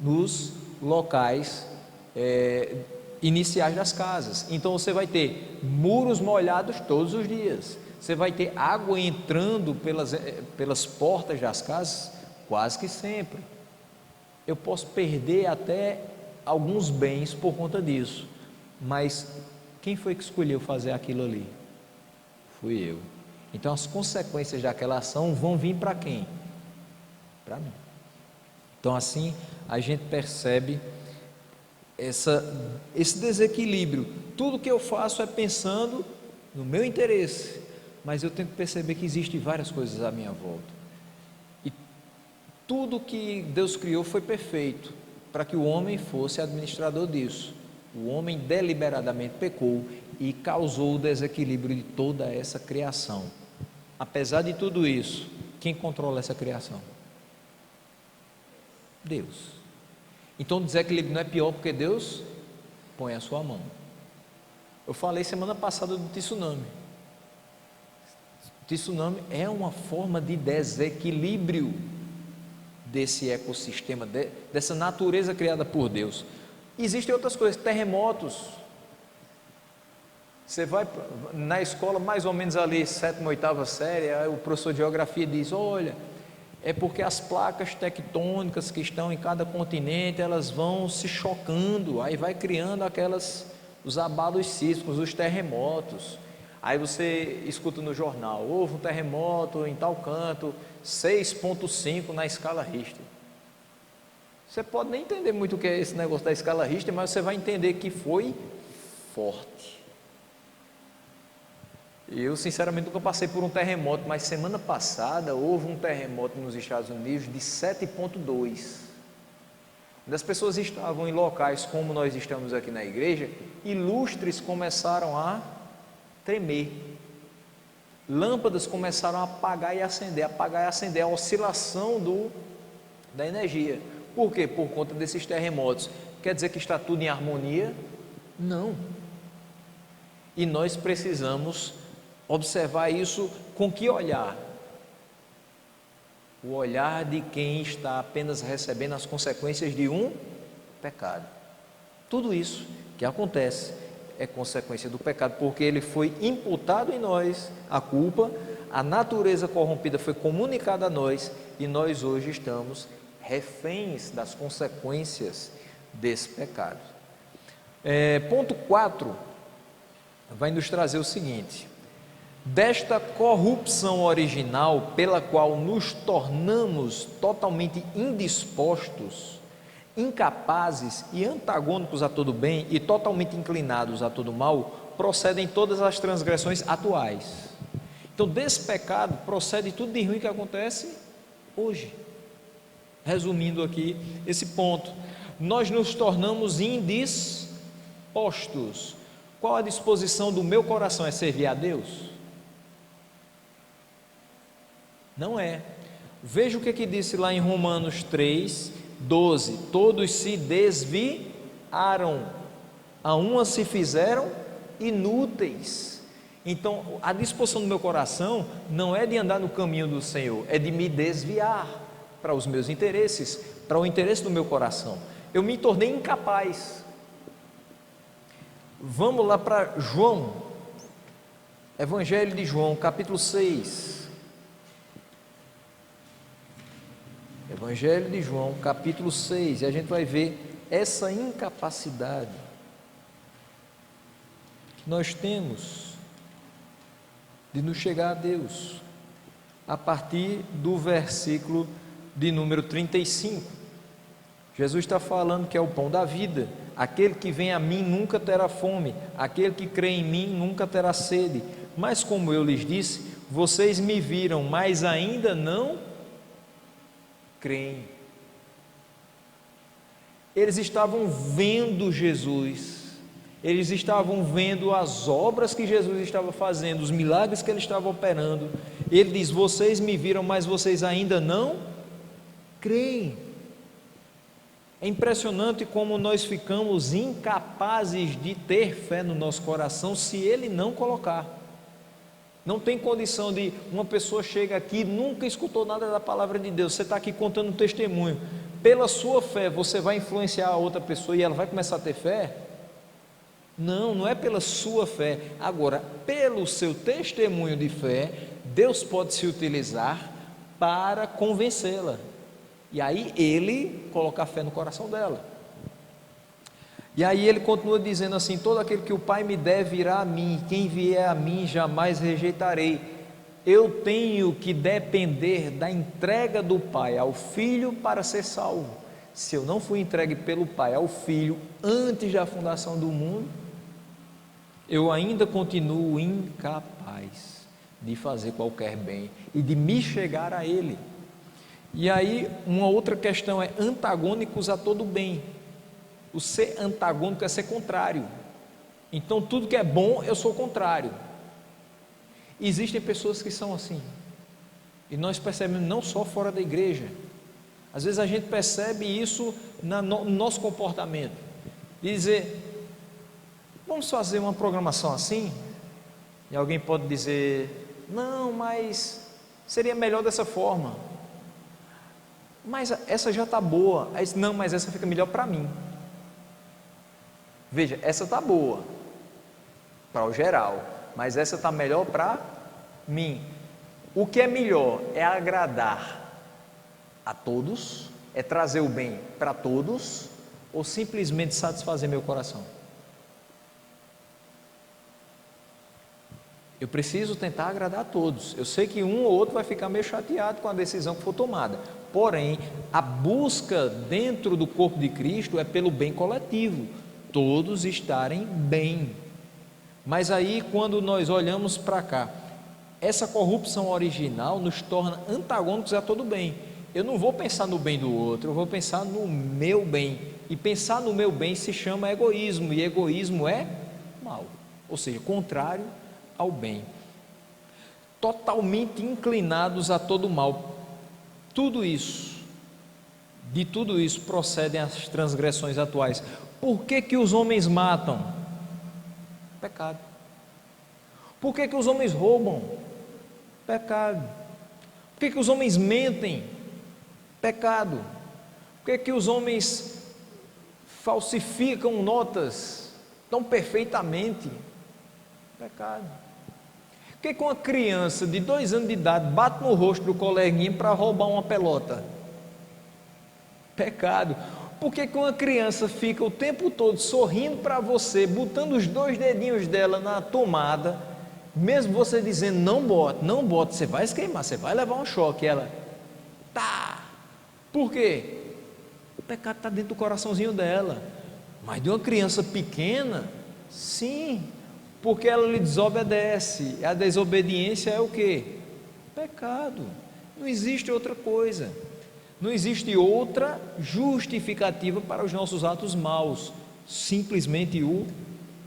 nos locais iniciais das casas. Então você vai ter muros molhados todos os dias, você vai ter água entrando pelas portas das casas quase que sempre. Eu posso perder até alguns bens por conta disso, mas quem foi que escolheu fazer aquilo ali? Fui eu. Então as consequências daquela ação vão vir para quem? Para mim. Então assim a gente percebe esse desequilíbrio. Tudo que eu faço é pensando no meu interesse, mas eu tenho que perceber que existem várias coisas à minha volta, e tudo que Deus criou foi perfeito para que o homem fosse administrador disso. O homem deliberadamente pecou e causou o desequilíbrio de toda essa criação. Apesar de tudo isso, quem controla essa criação? Deus. Então o desequilíbrio não é pior porque Deus põe a sua mão. Eu falei semana passada do tsunami. O tsunami é uma forma de desequilíbrio desse ecossistema, dessa natureza criada por Deus. Existem outras coisas, terremotos. Você vai na escola, mais ou menos ali, 7ª, 8ª série, aí o professor de geografia diz: olha, é porque as placas tectônicas que estão em cada continente, elas vão se chocando, aí vai criando os abalos sísmicos, os terremotos. Aí você escuta no jornal: houve um terremoto em tal canto, 6,5 na escala Richter. Você pode nem entender muito o que é esse negócio da escala Richter, mas você vai entender que foi forte. Eu, sinceramente, nunca passei por um terremoto, mas semana passada houve um terremoto nos Estados Unidos de 7,2. Quando as pessoas estavam em locais como nós estamos aqui na igreja, e lustres começaram a tremer, lâmpadas começaram a apagar e acender, a oscilação da energia. Por quê? Por conta desses terremotos. Quer dizer que está tudo em harmonia? Não. E nós precisamos observar isso com que olhar? O olhar de quem está apenas recebendo as consequências de um pecado. Tudo isso que acontece é consequência do pecado, porque ele foi imputado em nós, a culpa, a natureza corrompida foi comunicada a nós, e nós hoje estamos reféns das consequências desse pecado. Ponto 4 vai nos trazer o seguinte: desta corrupção original pela qual nos tornamos totalmente indispostos, incapazes e antagônicos a todo bem e totalmente inclinados a todo mal, procedem todas as transgressões atuais. Então, desse pecado procede tudo de ruim que acontece hoje. Resumindo aqui esse ponto, nós nos tornamos indispostos. Qual a disposição do meu coração? É servir a Deus? Não é. Veja o que disse lá em Romanos 3:12: todos se desviaram, a uma se fizeram inúteis. Então, a disposição do meu coração não é de andar no caminho do Senhor, é de me desviar para os meus interesses, para o interesse do meu coração. Eu me tornei incapaz. Vamos lá para João, Evangelho de João, capítulo 6. Evangelho de João, capítulo 6, e a gente vai ver essa incapacidade que nós temos de nos chegar a Deus, a partir do versículo de número 35. Jesus está falando que é o pão da vida. Aquele que vem a mim nunca terá fome, aquele que crê em mim nunca terá sede. Mas como eu lhes disse, vocês me viram, mas ainda não creem. Eles estavam vendo Jesus, eles estavam vendo as obras que Jesus estava fazendo, os milagres que ele estava operando. Ele diz: vocês me viram, mas vocês ainda não creem. É impressionante como nós ficamos incapazes de ter fé no nosso coração se ele não colocar. Não tem condição de uma pessoa chega aqui, nunca escutou nada da palavra de Deus, você está aqui contando um testemunho, pela sua fé você vai influenciar a outra pessoa e ela vai começar a ter fé? Não, não é pela sua fé. Agora, pelo seu testemunho de fé, Deus pode se utilizar para convencê-la, e aí ele colocar fé no coração dela. E aí ele continua dizendo assim: todo aquele que o Pai me der virá a mim, quem vier a mim jamais rejeitarei. Eu tenho que depender da entrega do Pai ao Filho para ser salvo. Se eu não fui entregue pelo Pai ao Filho antes da fundação do mundo, eu ainda continuo incapaz de fazer qualquer bem e de me chegar a Ele. E aí uma outra questão é antagônicos a todo bem. O ser antagônico é ser contrário. Então tudo que é bom eu sou contrário. Existem pessoas que são assim, e nós percebemos não só fora da igreja. Às vezes a gente percebe isso no nosso comportamento, de dizer: vamos fazer uma programação assim? E alguém pode dizer: não, mas seria melhor dessa forma. Mas essa já está boa. Aí, não, mas essa fica melhor para mim. Veja, essa está boa para o geral, mas essa está melhor para mim. O que é melhor é agradar a todos, é trazer o bem para todos, ou simplesmente satisfazer meu coração? Eu preciso tentar agradar a todos. Eu sei que um ou outro vai ficar meio chateado com a decisão que for tomada, porém a busca dentro do corpo de Cristo é pelo bem coletivo, todos estarem bem. Mas aí, quando nós olhamos para cá, essa corrupção original nos torna antagônicos a todo bem. Eu não vou pensar no bem do outro, eu vou pensar no meu bem. E pensar no meu bem se chama egoísmo, e egoísmo é mal, ou seja, contrário ao bem. Totalmente inclinados a todo mal. De tudo isso procedem as transgressões atuais. Por que que os homens matam? Pecado. Por que que os homens roubam? Pecado. Por que que os homens mentem? Pecado. Por que que os homens falsificam notas tão perfeitamente? Pecado. Por que que uma criança de 2 anos de idade bate no rosto do coleguinha para roubar uma pelota? Pecado. Por que que uma criança fica o tempo todo sorrindo para você, botando os 2 dedinhos dela na tomada, mesmo você dizendo não bote, você vai se queimar, você vai levar um choque, ela tá. Por quê? O pecado está dentro do coraçãozinho dela. Mas de uma criança pequena, sim, porque ela lhe desobedece. A desobediência é o quê? Pecado. Não existe outra coisa. Não existe outra justificativa para os nossos atos maus, simplesmente o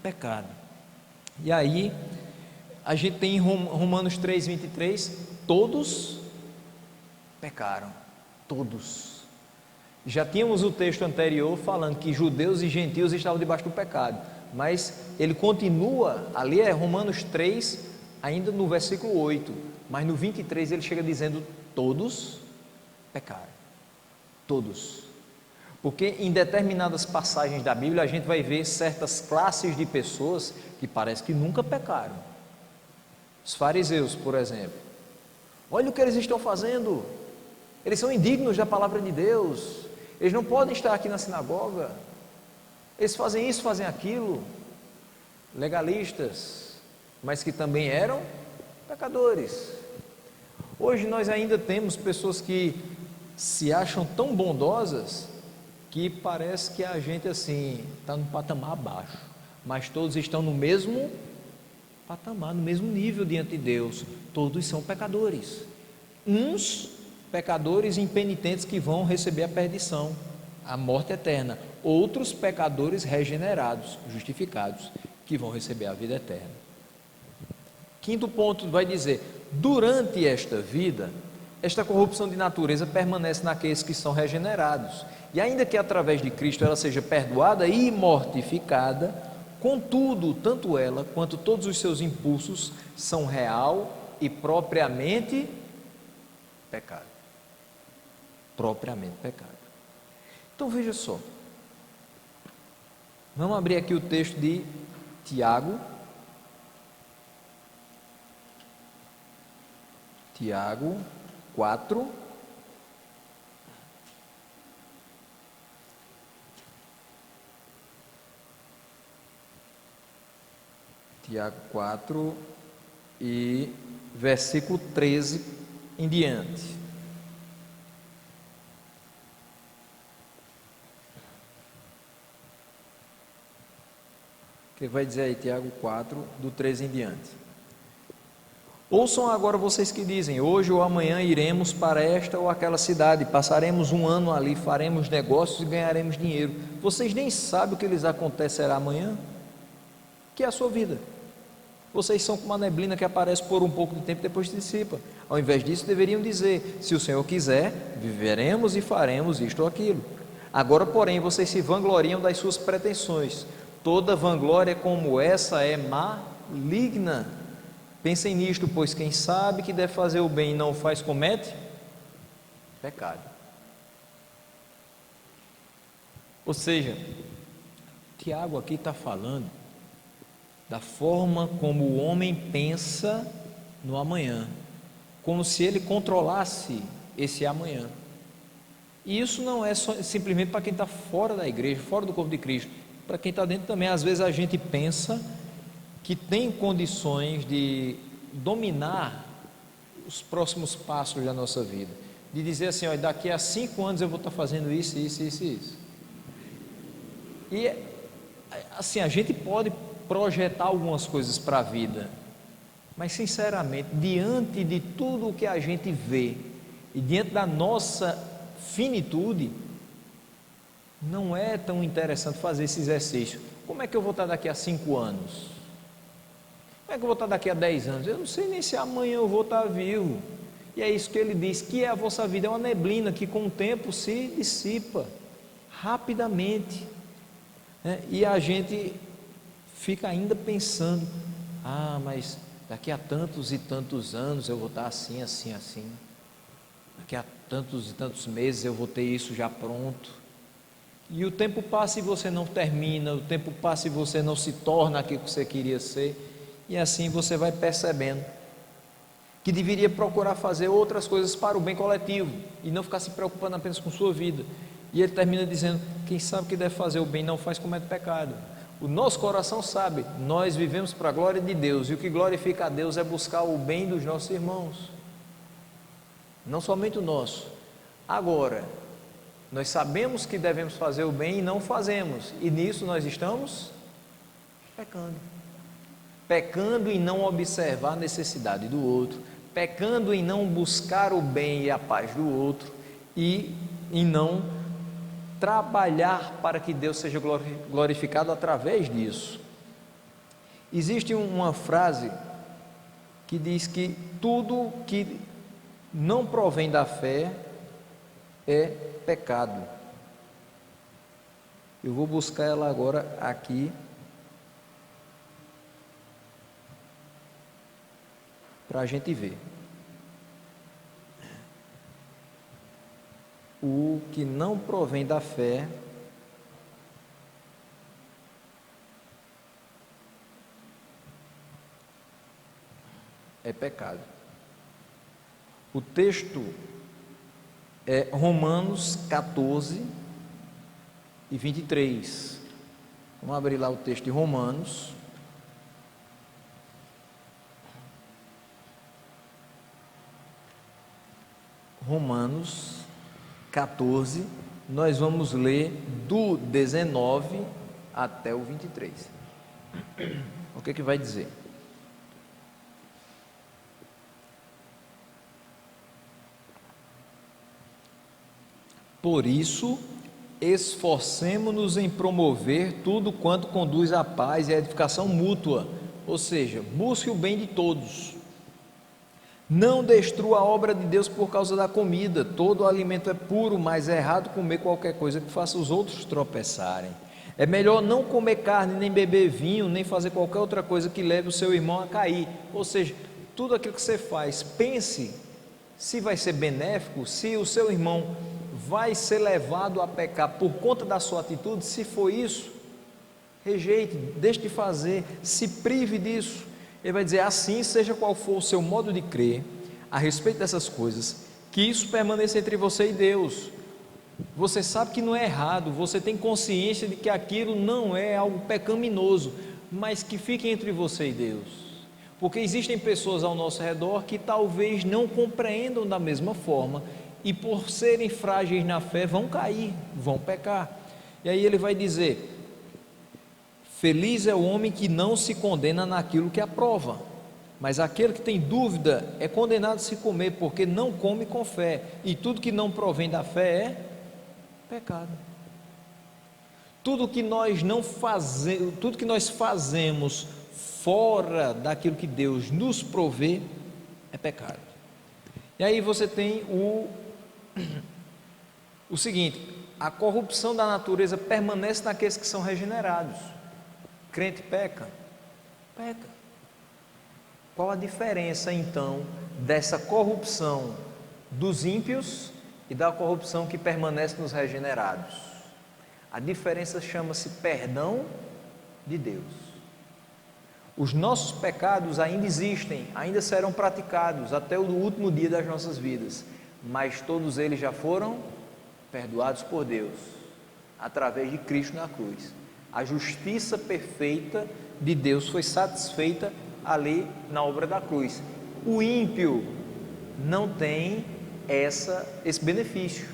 pecado. E aí, a gente tem em Romanos 3:23, todos pecaram, todos. Já tínhamos o texto anterior falando que judeus e gentios estavam debaixo do pecado, mas ele continua, ali é Romanos 3, ainda no versículo 8, mas no 23 ele chega dizendo, todos pecaram. Todos, porque em determinadas passagens da Bíblia a gente vai ver certas classes de pessoas que parece que nunca pecaram. Os fariseus, por exemplo, olha o que eles estão fazendo, eles são indignos da palavra de Deus, eles não podem estar aqui na sinagoga, eles fazem isso, fazem aquilo, legalistas, mas que também eram pecadores. Hoje nós ainda temos pessoas que se acham tão bondosas que parece que a gente assim está num patamar abaixo, mas todos estão no mesmo patamar, no mesmo nível diante de Deus. Todos são pecadores, uns pecadores impenitentes que vão receber a perdição, a morte eterna, outros pecadores regenerados, justificados, que vão receber a vida eterna. Quinto ponto vai dizer, durante esta vida, esta corrupção de natureza permanece naqueles que são regenerados, e ainda que através de Cristo ela seja perdoada e mortificada, contudo, tanto ela quanto todos os seus impulsos são real e propriamente pecado. Propriamente pecado. Então veja só, vamos abrir aqui o texto de Tiago 4, Tiago 4 e versículo 13 em diante. O que vai dizer aí Tiago 4, do 13 em diante? Ouçam agora vocês que dizem, hoje ou amanhã iremos para esta ou aquela cidade, passaremos um ano ali, faremos negócios e ganharemos dinheiro. Vocês nem sabem o que lhes acontecerá amanhã, que é a sua vida. Vocês são como uma neblina que aparece por um pouco de tempo e depois se dissipa. Ao invés disso deveriam dizer, se o Senhor quiser, viveremos e faremos isto ou aquilo. Agora porém vocês se vangloriam das suas pretensões. Toda vanglória como essa é maligna. Pensem nisto, pois quem sabe que deve fazer o bem e não o faz, comete pecado. Ou seja, Tiago aqui está falando da forma como o homem pensa no amanhã, como se ele controlasse esse amanhã. E isso não é só, simplesmente para quem está fora da igreja, fora do corpo de Cristo, para quem está dentro também. Às vezes a gente pensa que tem condições de dominar os próximos passos da nossa vida, de dizer assim, olha, daqui a 5 anos eu vou estar fazendo isso. E assim, a gente pode projetar algumas coisas para a vida. Mas, sinceramente, diante de tudo o que a gente vê e diante da nossa finitude, não é tão interessante fazer esse exercício. Como é que eu vou estar daqui a 5 anos? Como é que eu vou estar daqui a 10 anos? Eu não sei nem se amanhã eu vou estar vivo. E é isso que ele diz, que a vossa vida é uma neblina que com o tempo se dissipa rapidamente, né? E a gente fica ainda pensando, mas daqui a tantos e tantos anos eu vou estar assim, assim, assim, daqui a tantos e tantos meses eu vou ter isso já pronto, e o tempo passa e você não termina, o tempo passa e você não se torna aquilo que você queria ser, e assim você vai percebendo que deveria procurar fazer outras coisas para o bem coletivo, e não ficar se preocupando apenas com sua vida. E ele termina dizendo, quem sabe que deve fazer o bem não faz, comete pecado. O nosso coração sabe, nós vivemos para a glória de Deus, e o que glorifica a Deus é buscar o bem dos nossos irmãos, não somente o nosso. Agora, nós sabemos que devemos fazer o bem e não fazemos, e nisso nós estamos pecando em não observar a necessidade do outro, pecando em não buscar o bem e a paz do outro, e em não trabalhar para que Deus seja glorificado através disso. Existe uma frase que diz que tudo que não provém da fé é pecado. Eu vou buscar ela agora aqui para a gente ver. O que não provém da fé é pecado. O texto é Romanos 14 e 23. Vamos abrir lá o texto de Romanos. Romanos 14, nós vamos ler do 19 até o 23. O que vai dizer? Por isso, esforcemo-nos em promover tudo quanto conduz à paz e à edificação mútua, ou seja, busque o bem de todos. Não destrua a obra de Deus por causa da comida. Todo alimento é puro, mas é errado comer qualquer coisa que faça os outros tropeçarem. É melhor não comer carne, nem beber vinho, nem fazer qualquer outra coisa que leve o seu irmão a cair. Ou seja, tudo aquilo que você faz, pense se vai ser benéfico, se o seu irmão vai ser levado a pecar por conta da sua atitude. Se for isso, rejeite, deixe de fazer, se prive disso. Ele vai dizer, assim seja qual for o seu modo de crer a respeito dessas coisas, que isso permaneça entre você e Deus. Você sabe que não é errado, você tem consciência de que aquilo não é algo pecaminoso, mas que fique entre você e Deus, porque existem pessoas ao nosso redor que talvez não compreendam da mesma forma, e por serem frágeis na fé vão cair, vão pecar. E aí ele vai dizer, feliz é o homem que não se condena naquilo que aprova, mas aquele que tem dúvida é condenado a se comer, porque não come com fé, e tudo que não provém da fé é pecado. Tudo que nós fazemos fora daquilo que Deus nos provê é pecado. E aí você tem o seguinte, a corrupção da natureza permanece naqueles que são regenerados. Crente peca? Peca. Qual a diferença então dessa corrupção dos ímpios e da corrupção que permanece nos regenerados? A diferença chama-se perdão de Deus. Os nossos pecados ainda existem, ainda serão praticados até o último dia das nossas vidas, mas todos eles já foram perdoados por Deus, através de Cristo na cruz. A justiça perfeita de Deus foi satisfeita ali na obra da cruz. O ímpio não tem esse benefício,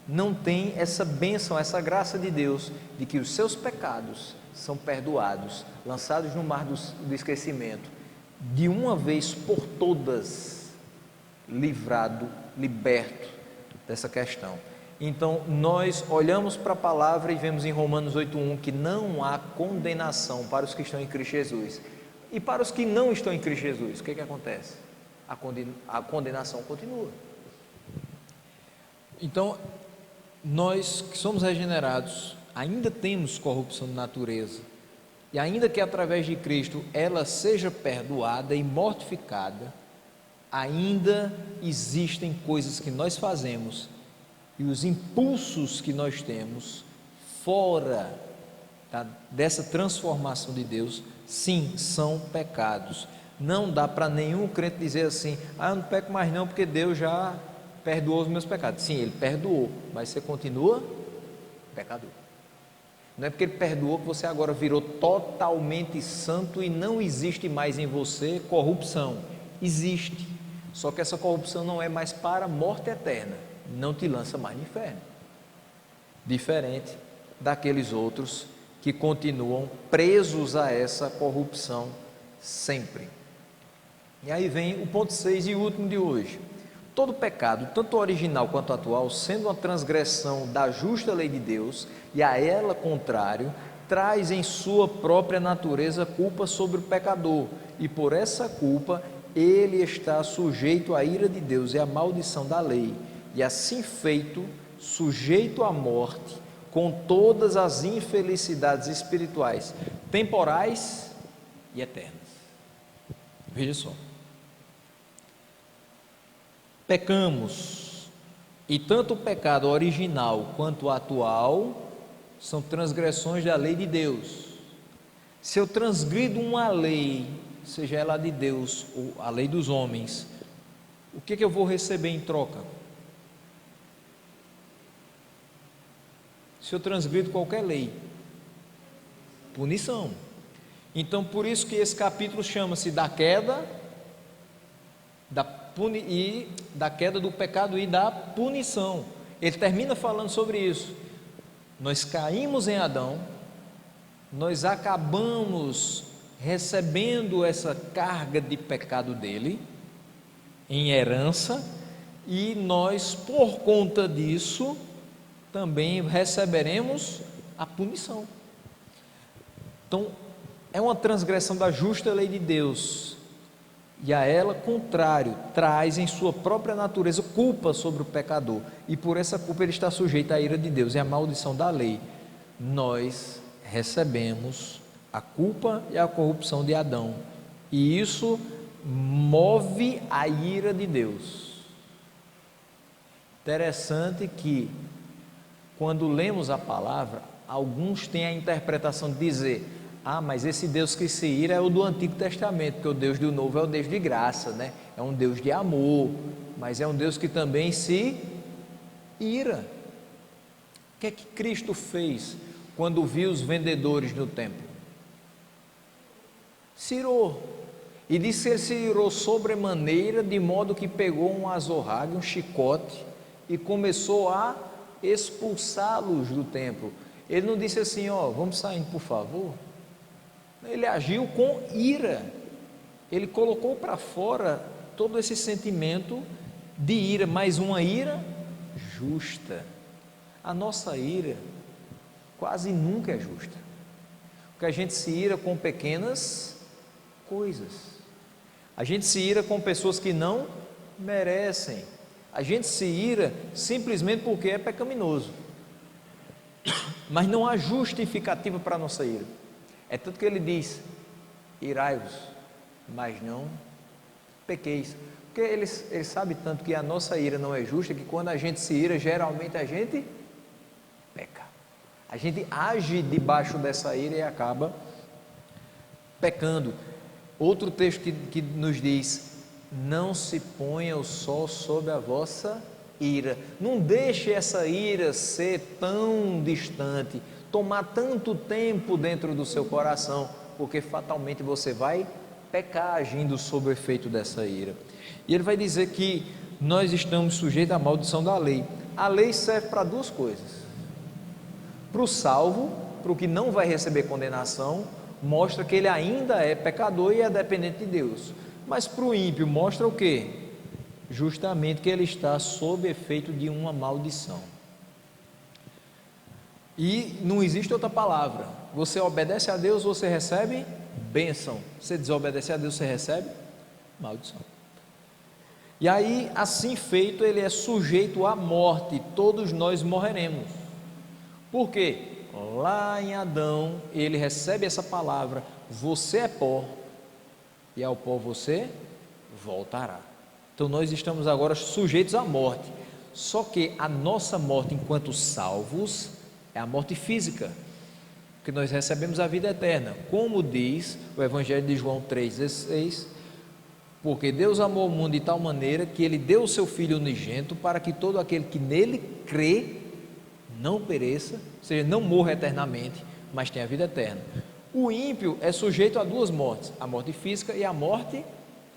não tem essa bênção, essa graça de Deus, de que os seus pecados são perdoados, lançados no mar do esquecimento, de uma vez por todas, livrado, liberto dessa questão. Então nós olhamos para a palavra e vemos em Romanos 8:1 que não há condenação para os que estão em Cristo Jesus. E para os que não estão em Cristo Jesus, o que acontece? A condenação continua. Então, nós que somos regenerados, ainda temos corrupção de natureza, e ainda que através de Cristo ela seja perdoada e mortificada, ainda existem coisas que nós fazemos e os impulsos que nós temos fora dessa transformação de Deus, sim, são pecados. Não dá para nenhum crente dizer assim: eu não peco mais não porque Deus já perdoou os meus pecados. Sim, Ele perdoou, mas você continua pecador. Não é porque Ele perdoou que você agora virou totalmente santo e não existe mais em você corrupção. Existe, só que essa corrupção não é mais para a morte eterna, não te lança mais no inferno, diferente daqueles outros que continuam presos a essa corrupção sempre. E aí vem o ponto 6 e último de hoje. Todo pecado, tanto original quanto atual, sendo uma transgressão da justa lei de Deus, e a ela contrário, traz em sua própria natureza culpa sobre o pecador, e por essa culpa ele está sujeito à ira de Deus e à maldição da lei, e assim feito, sujeito à morte, com todas as infelicidades espirituais, temporais e eternas. Veja só. Pecamos, e tanto o pecado original quanto o atual são transgressões da lei de Deus. Se eu transgrido uma lei, seja ela de Deus ou a lei dos homens, o que eu vou receber em troca? Se eu transgrido qualquer lei, punição. Então por isso que esse capítulo chama-se da queda do pecado e da punição. Ele termina falando sobre isso. Nós caímos em Adão, nós acabamos recebendo essa carga de pecado dele em herança, e nós, por conta disso, também receberemos a punição. Então é uma transgressão da justa lei de Deus, e a ela contrário, traz em sua própria natureza culpa sobre o pecador, e por essa culpa ele está sujeito à ira de Deus e à maldição da lei. Nós recebemos a culpa e a corrupção de Adão, e isso move a ira de Deus. Interessante que quando lemos a palavra, alguns têm a interpretação de dizer: mas esse Deus que se ira é o do Antigo Testamento, porque o Deus do Novo é o Deus de graça, né? É um Deus de amor, mas é um Deus que também se ira. O que é que Cristo fez quando viu os vendedores no templo? Se irou, e disse que ele se irou sobremaneira, de modo que pegou um azorrague, um chicote, e começou a expulsá-los do templo. Ele não disse assim: vamos saindo por favor. Ele agiu com ira, ele colocou para fora todo esse sentimento de ira, mas uma ira justa. A nossa ira quase nunca é justa, porque a gente se ira com pequenas coisas, a gente se ira com pessoas que não merecem, a gente se ira simplesmente porque é pecaminoso, mas não há justificativa para a nossa ira. É tanto que ele diz: irai-vos, mas não pequeis, porque ele sabe tanto que a nossa ira não é justa, que quando a gente se ira, geralmente a gente peca, a gente age debaixo dessa ira e acaba pecando. Outro texto que nos diz: não se ponha o sol sobre a vossa ira. Não deixe essa ira ser tão distante, tomar tanto tempo dentro do seu coração, porque fatalmente você vai pecar agindo sob o efeito dessa ira. E ele vai dizer que nós estamos sujeitos à maldição da lei. A lei serve para duas coisas: para o salvo, para o que não vai receber condenação, mostra que ele ainda é pecador e é dependente de Deus. Mas para o ímpio mostra o quê? Justamente que ele está sob efeito de uma maldição. E não existe outra palavra. Você obedece a Deus, você recebe bênção. Você desobedece a Deus, você recebe maldição. E aí, assim feito, ele é sujeito à morte. Todos nós morreremos. Por quê? Lá em Adão, ele recebe essa palavra: você é pó, e ao pó você voltará. Então nós estamos agora sujeitos à morte. Só que a nossa morte enquanto salvos é a morte física, porque nós recebemos a vida eterna, como diz o Evangelho de João 3,16: porque Deus amou o mundo de tal maneira que ele deu o seu Filho unigênito, para que todo aquele que nele crê não pereça, ou seja, não morra eternamente, mas tenha a vida eterna. O ímpio é sujeito a duas mortes: a morte física e a morte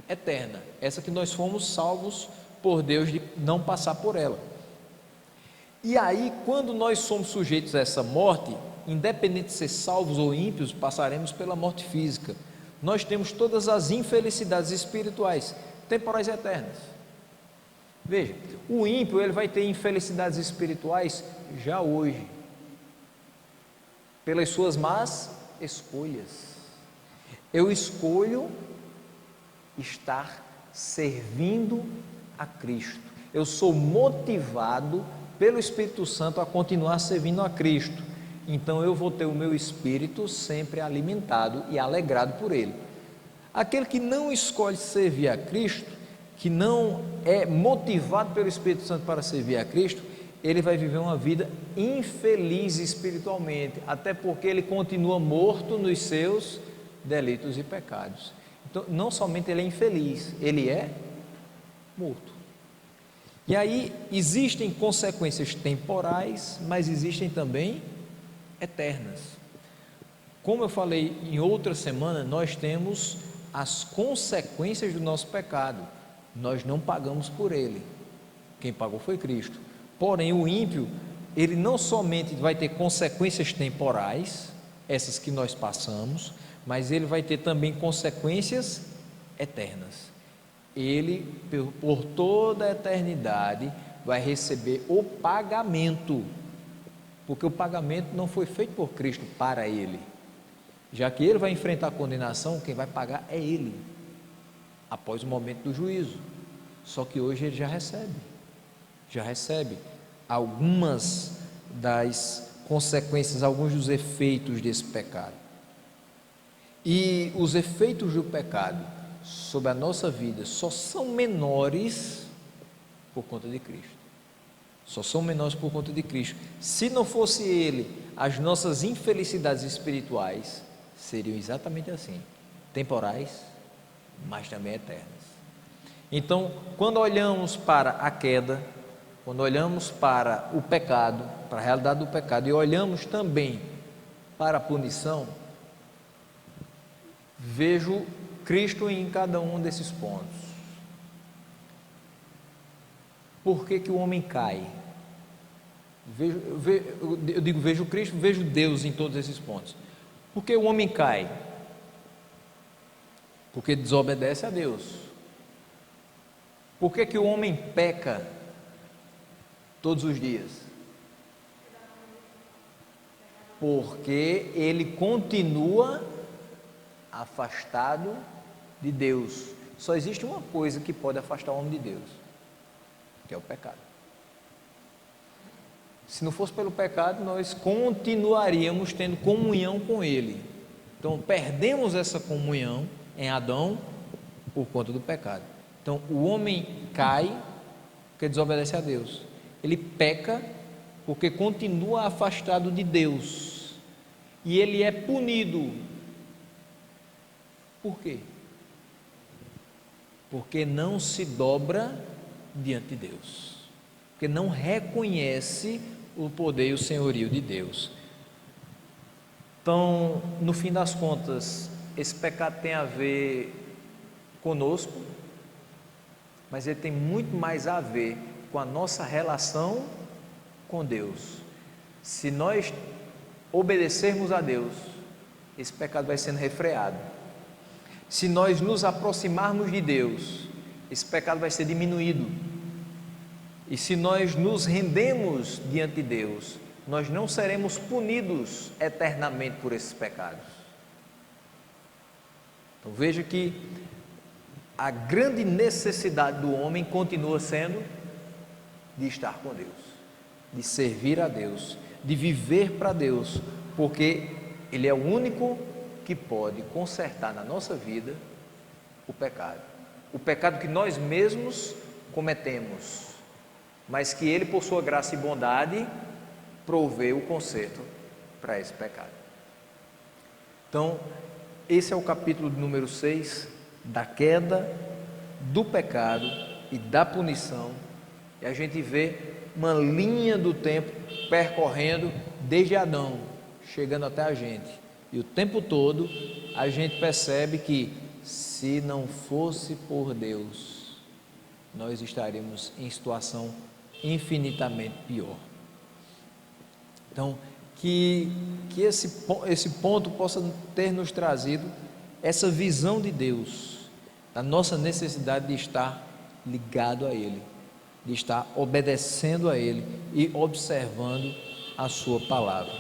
eterna, essa que nós fomos salvos por Deus de não passar por ela. E aí, quando nós somos sujeitos a essa morte, independente de ser salvos ou ímpios, passaremos pela morte física. Nós temos todas as infelicidades espirituais, temporais e eternas. Veja, o ímpio ele vai ter infelicidades espirituais já hoje, pelas suas más escolhas. Eu escolho estar servindo a Cristo. Eu sou motivado pelo Espírito Santo a continuar servindo a Cristo. Então eu vou ter o meu espírito sempre alimentado e alegrado por Ele. Aquele que não escolhe servir a Cristo, que não é motivado pelo Espírito Santo para servir a Cristo, ele vai viver uma vida infeliz espiritualmente, até porque ele continua morto nos seus delitos e pecados. Então, não somente ele é infeliz, ele é morto. E aí existem consequências temporais, mas existem também eternas. Como eu falei em outra semana, nós temos as consequências do nosso pecado. Nós não pagamos por ele. Quem pagou foi Cristo. Porém, o ímpio, ele não somente vai ter consequências temporais, essas que nós passamos, mas ele vai ter também consequências eternas. Ele, por toda a eternidade, vai receber o pagamento, porque o pagamento não foi feito por Cristo para ele. Já que ele vai enfrentar a condenação, quem vai pagar é ele, após o momento do juízo. Só que hoje ele já recebe algumas das consequências, alguns dos efeitos desse pecado. E os efeitos do pecado sobre a nossa vida só são menores por conta de Cristo. Só são menores por conta de Cristo. Se não fosse Ele, as nossas infelicidades espirituais seriam exatamente assim, temporais, mas também eternas. Então, quando olhamos para a queda, quando olhamos para o pecado, para a realidade do pecado, e olhamos também para a punição, vejo Cristo em cada um desses pontos. Por que que o homem cai? Eu digo vejo Cristo, vejo Deus em todos esses pontos. Por que o homem cai? Porque desobedece a Deus. Por que que o homem peca todos os dias? Porque ele continua afastado de Deus. Só existe uma coisa que pode afastar o homem de Deus, que é o pecado. Se não fosse pelo pecado, nós continuaríamos tendo comunhão com Ele. Então, perdemos essa comunhão em Adão por conta do pecado. Então, o homem cai porque desobedece a Deus. Ele peca porque continua afastado de Deus. E ele é punido. Por quê? Porque não se dobra diante de Deus. Porque não reconhece o poder e o senhorio de Deus. Então, no fim das contas, esse pecado tem a ver conosco, mas ele tem muito mais a ver com a nossa relação com Deus. Se nós obedecermos a Deus, esse pecado vai sendo refreado. Se nós nos aproximarmos de Deus, esse pecado vai ser diminuído. E se nós nos rendemos diante de Deus, nós não seremos punidos eternamente por esses pecados. Então veja que a grande necessidade do homem continua sendo de estar com Deus, de servir a Deus, de viver para Deus, porque Ele é o único que pode consertar na nossa vida o pecado que nós mesmos cometemos, mas que Ele, por sua graça e bondade, provê o conserto para esse pecado. Então, esse é o capítulo número 6, da queda, do pecado e da punição, e a gente vê uma linha do tempo percorrendo desde Adão, chegando até a gente, e o tempo todo a gente percebe que, se não fosse por Deus, nós estaríamos em situação infinitamente pior. Então, que esse ponto possa ter nos trazido essa visão de Deus, da nossa necessidade de estar ligado a Ele, de estar obedecendo a Ele e observando a Sua palavra.